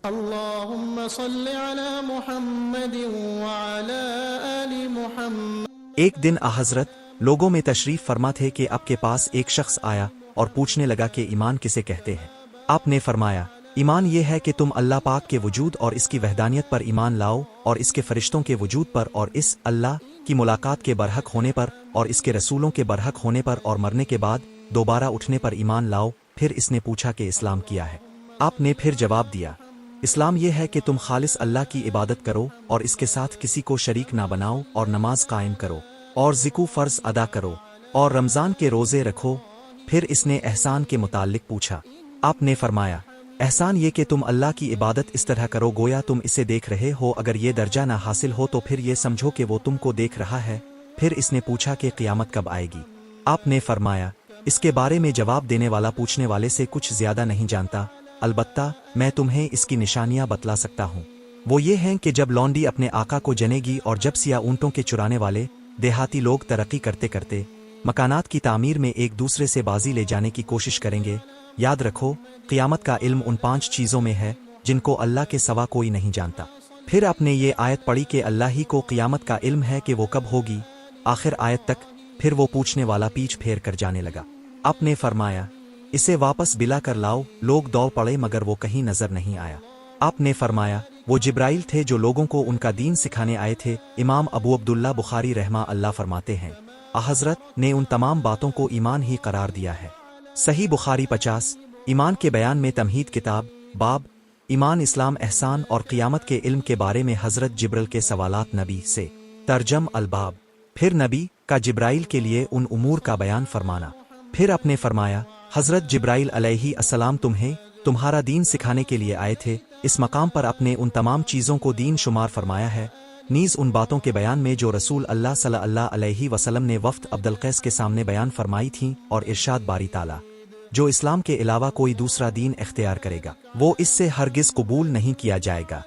اللهم صل على محمد وعلى آل محمد۔ ایک دن حضرت لوگوں میں تشریف فرما تھے کہ آپ کے پاس ایک شخص آیا اور پوچھنے لگا کہ ایمان کسے کہتے ہیں؟ آپ نے فرمایا، ایمان یہ ہے کہ تم اللہ پاک کے وجود اور اس کی وحدانیت پر ایمان لاؤ، اور اس کے فرشتوں کے وجود پر، اور اس اللہ کی ملاقات کے برحق ہونے پر، اور اس کے رسولوں کے برحق ہونے پر، اور مرنے کے بعد دوبارہ اٹھنے پر ایمان لاؤ۔ پھر اس نے پوچھا کہ اسلام کیا ہے؟ آپ نے پھر جواب دیا، اسلام یہ ہے کہ تم خالص اللہ کی عبادت کرو اور اس کے ساتھ کسی کو شریک نہ بناؤ، اور نماز قائم کرو، اور زکوٰۃ فرض ادا کرو، اور رمضان کے روزے رکھو۔ پھر اس نے احسان کے متعلق پوچھا۔ آپ نے فرمایا، احسان یہ کہ تم اللہ کی عبادت اس طرح کرو گویا تم اسے دیکھ رہے ہو، اگر یہ درجہ نہ حاصل ہو تو پھر یہ سمجھو کہ وہ تم کو دیکھ رہا ہے۔ پھر اس نے پوچھا کہ قیامت کب آئے گی؟ آپ نے فرمایا، اس کے بارے میں جواب دینے والا پوچھنے والے سے کچھ زیادہ نہیں جانتا، البتہ میں تمہیں اس کی نشانیاں بتلا سکتا ہوں۔ وہ یہ ہیں کہ جب لونڈی اپنے آقا کو جنے گی، اور جب سیاہ اونٹوں کے چرانے والے دیہاتی لوگ ترقی کرتے کرتے مکانات کی تعمیر میں ایک دوسرے سے بازی لے جانے کی کوشش کریں گے، یاد رکھو قیامت کا علم ان 5 چیزوں میں ہے جن کو اللہ کے سوا کوئی نہیں جانتا۔ پھر آپ نے یہ آیت پڑھی کہ اللہ ہی کو قیامت کا علم ہے کہ وہ کب ہوگی، آخر آیت تک۔ پھر وہ پوچھنے والا پیچھ پھیر کر جانے لگا۔ آپ نے فرمایا، اسے واپس بلا کر لاؤ۔ لوگ دوڑ پڑے مگر وہ کہیں نظر نہیں آیا۔ آپ نے فرمایا، وہ جبرائیل تھے جو لوگوں کو ان کا دین سکھانے آئے تھے۔ امام ابو عبداللہ بخاری رحمہ اللہ فرماتے ہیں، حضرت نے ان تمام باتوں کو ایمان ہی قرار دیا ہے۔ صحیح بخاری 50۔ ایمان کے بیان میں تمہید کتاب، باب ایمان، اسلام، احسان اور قیامت کے علم کے بارے میں حضرت جبرائیل کے سوالات نبی سے ترجم الباب۔ پھر نبی کا جبرائیل کے لیے ان امور کا بیان فرمانا۔ پھر آپ نے فرمایا، حضرت جبرائیل علیہ السلام تمہیں تمہارا دین سکھانے کے لیے آئے تھے۔ اس مقام پر اپنے ان تمام چیزوں کو دین شمار فرمایا ہے، نیز ان باتوں کے بیان میں جو رسول اللہ صلی اللہ علیہ وسلم نے وفد عبدالقیس کے سامنے بیان فرمائی تھیں، اور ارشاد باری تعالیٰ، جو اسلام کے علاوہ کوئی دوسرا دین اختیار کرے گا وہ اس سے ہرگز قبول نہیں کیا جائے گا۔